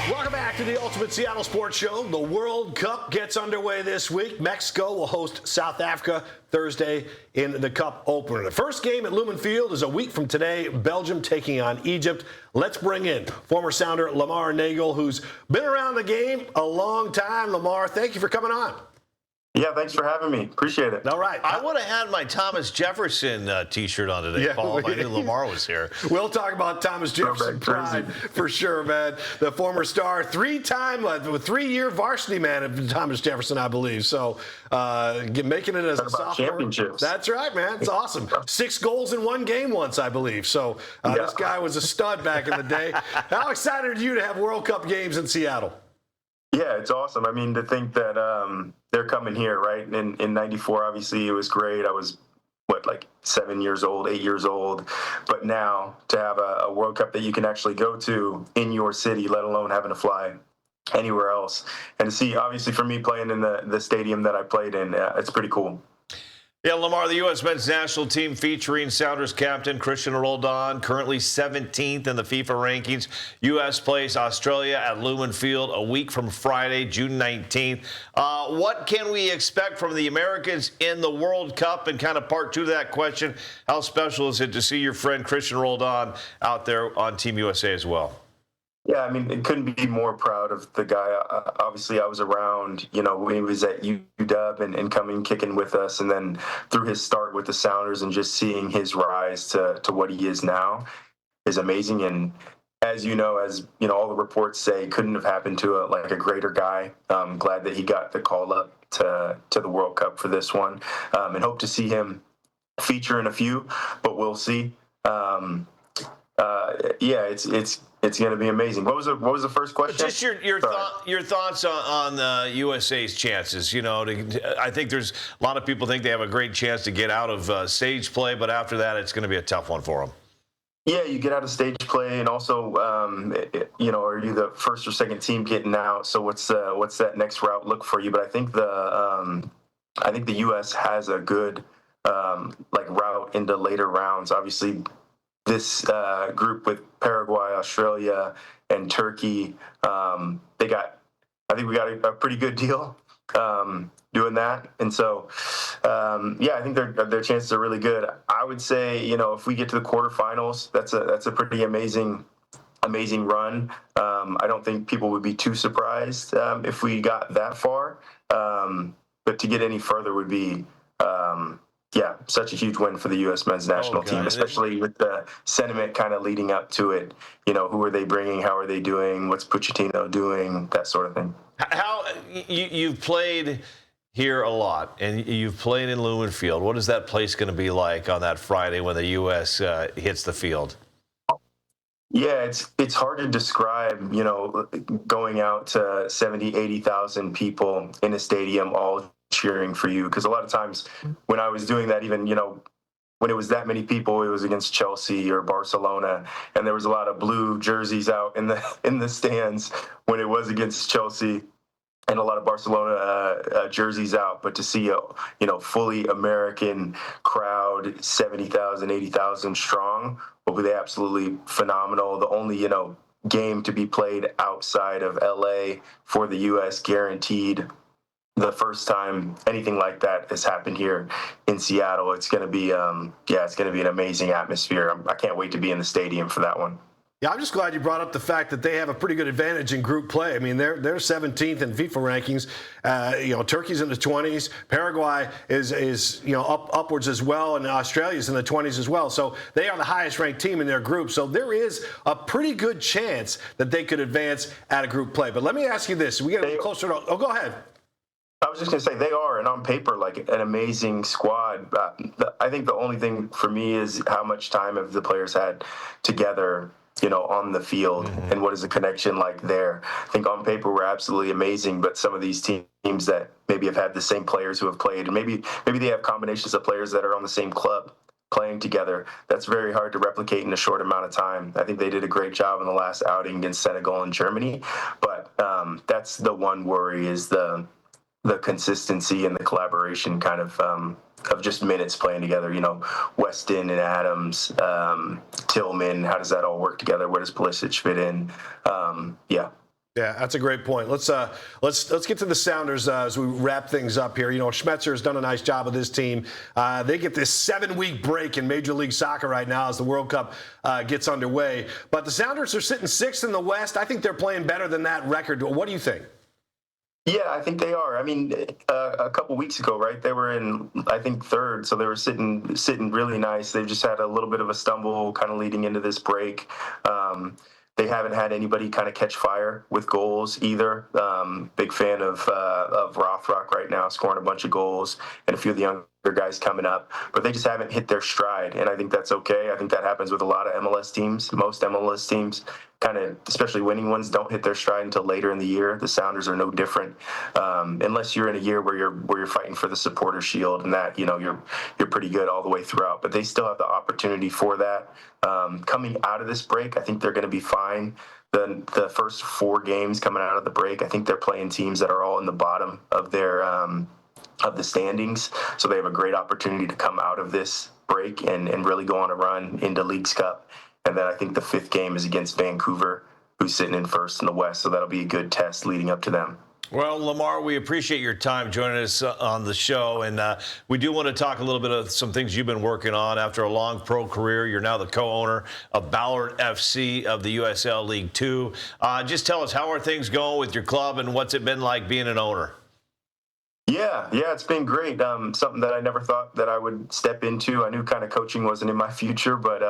Welcome back to the Ultimate Seattle Sports Show. The World Cup gets underway this week. Mexico will host South Africa Thursday in the Cup opener. The first game at Lumen Field is a week from today. Belgium taking on Egypt. Let's bring in former Sounder Lamar Neagle, who's been around the game a long time. Lamar, thank you for coming on. Yeah, thanks for having me. Appreciate it. All right. I would have had my Thomas Jefferson T-shirt on today, Paul, if I knew Lamar was here. We'll talk about Thomas Jefferson pride for sure, man. The former star, with 3-year varsity man of Thomas Jefferson, I believe. So making it as a sophomore. Championships. That's right, man. It's awesome. 6 goals in 1 game once, I believe. So this guy was a stud back in the day. How excited are you to have World Cup games in Seattle? Yeah, it's awesome. I mean, to think that they're coming here, right? In '94, obviously, it was great. I was, 7 years old, 8 years old. But now to have a World Cup that you can actually go to in your city, let alone having to fly anywhere else. And to see, obviously, for me playing in the stadium that I played in, it's pretty cool. Yeah, Lamar, the U.S. men's national team featuring Sounders captain Cristian Roldan, currently 17th in the FIFA rankings. U.S. plays Australia at Lumen Field a week from Friday, June 19th. What can we expect from the Americans in the World Cup? And kind of part 2 to that question, how special is it to see your friend Cristian Roldan out there on Team USA as well? Yeah, I mean, it couldn't be more proud of the guy. Obviously, I was around, when he was at UW and coming, kicking with us. And then through his start with the Sounders and just seeing his rise to what he is now is amazing. And as all the reports say, couldn't have happened to a greater guy. I'm glad that he got the call up to the World Cup for this one, and hope to see him feature in a few, but we'll see. It's going to be amazing. What was the first question? Just your thoughts on the USA's chances. I think there's a lot of people think they have a great chance to get out of stage play, but after that, it's going to be a tough one for them. Yeah, you get out of stage play, and also, are you the first or second team getting out? So what's that next route look for you? But I think the U.S. has a good route into later rounds. Obviously, this group with Paraguay, Australia, and Turkey, I think we got a pretty good deal doing that. And so, I think their chances are really good. I would say, if we get to the quarterfinals, that's a pretty amazing run. I don't think people would be too surprised if we got that far. But to get any further would be such a huge win for the U.S. men's national team, especially with the sentiment kind of leading up to it. Who are they bringing? How are they doing? What's Pochettino doing? That sort of thing. How you've played here a lot, and you've played in Lumen Field. What is that place going to be like on that Friday when the U.S. hits the field? Yeah, it's hard to describe, going out to 70, 80,000 people in a stadium all cheering for you, because a lot of times when I was doing that, even when it was that many people, it was against Chelsea or Barcelona, and there was a lot of blue jerseys out in the stands when it was against Chelsea, and a lot of Barcelona jerseys out. But to see a fully American crowd, 70,000, 80,000 strong, will be absolutely phenomenal. The only game to be played outside of LA for the U.S. guaranteed. The first time anything like that has happened here in Seattle. It's going to be, it's going to be an amazing atmosphere. I can't wait to be in the stadium for that one. Yeah, I'm just glad you brought up the fact that they have a pretty good advantage in group play. I mean, they're 17th in FIFA rankings. Turkey's in the 20s. Paraguay is upwards as well, and Australia's in the 20s as well. So they are the highest ranked team in their group. So there is a pretty good chance that they could advance at a group play. But let me ask you this: we get a little closer to. Oh, go ahead. I was just going to say they are, and on paper, an amazing squad. I think the only thing for me is how much time have the players had together, on the field, and what is the connection like there. I think on paper we're absolutely amazing, but some of these teams that maybe have had the same players who have played, and maybe they have combinations of players that are on the same club playing together. That's very hard to replicate in a short amount of time. I think they did a great job in the last outing against Senegal and Germany, but that's the one worry is the consistency and the collaboration kind of just minutes playing together. You know, Weston and Adams, Tillman. How does that all work together? Where does Pulisic fit in? Yeah. Yeah, that's a great point. Let's get to the Sounders as we wrap things up here. You know, Schmetzer has done a nice job with this team. They get this 7-week break in Major League Soccer right now as the World Cup gets underway. But the Sounders are sitting 6th in the West. I think they're playing better than that record. What do you think? Yeah, I think they are. I mean, a couple weeks ago, right? They were in, I think, 3rd, so they were sitting really nice. They've just had a little bit of a stumble kind of leading into this break. They haven't had anybody kind of catch fire with goals either. Big fan of Rothrock right now, scoring a bunch of goals, and a few of the younger guys coming up. But they just haven't hit their stride, and I think that's okay. I think that happens with a lot of MLS teams. Most MLS teams, kind of, especially winning ones, don't hit their stride until later in the year. The Sounders are no different, unless you're in a year where you're fighting for the Supporter Shield, and that, you know, you're pretty good all the way throughout. But they still have the opportunity for that. Coming out of this break, I think they're going to be fine. The first 4 games coming out of the break, I think they're playing teams that are all in the bottom of their of the standings, so they have a great opportunity to come out of this break and really go on a run into Leagues Cup. And then I think the 5th game is against Vancouver, who's sitting in 1st in the West, so that'll be a good test leading up to them. Well, Lamar, we appreciate your time joining us on the show, and we do want to talk a little bit of some things you've been working on after a long pro career. You're now the co-owner of Ballard FC of the USL League 2. Just tell us, how are things going with your club, and what's it been like being an owner? Yeah, it's been great. Something that I never thought that I would step into. I knew kind of coaching wasn't in my future, but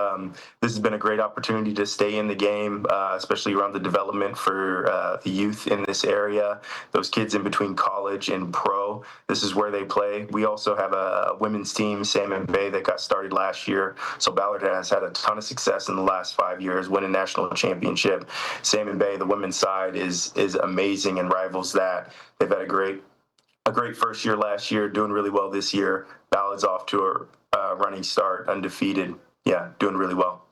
this has been a great opportunity to stay in the game, especially around the development for the youth in this area, those kids in between college and pro. This is where they play. We also have a women's team, Salmon Bay, that got started last year. So Ballard has had a ton of success in the last 5 years, winning national championship. Salmon Bay, the women's side, is amazing and rivals that. They've had a great first year last year, doing really well this year. Ballard's off to a running start, undefeated. Yeah, doing really well.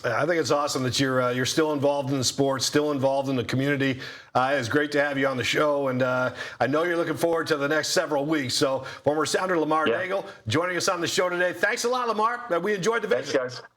I think it's awesome that you're still involved in the sport, still involved in the community. It's great to have you on the show, and I know you're looking forward to the next several weeks. So, former Sounder Lamar Neagle joining us on the show today. Thanks a lot, Lamar. We enjoyed the visit. Thanks, guys.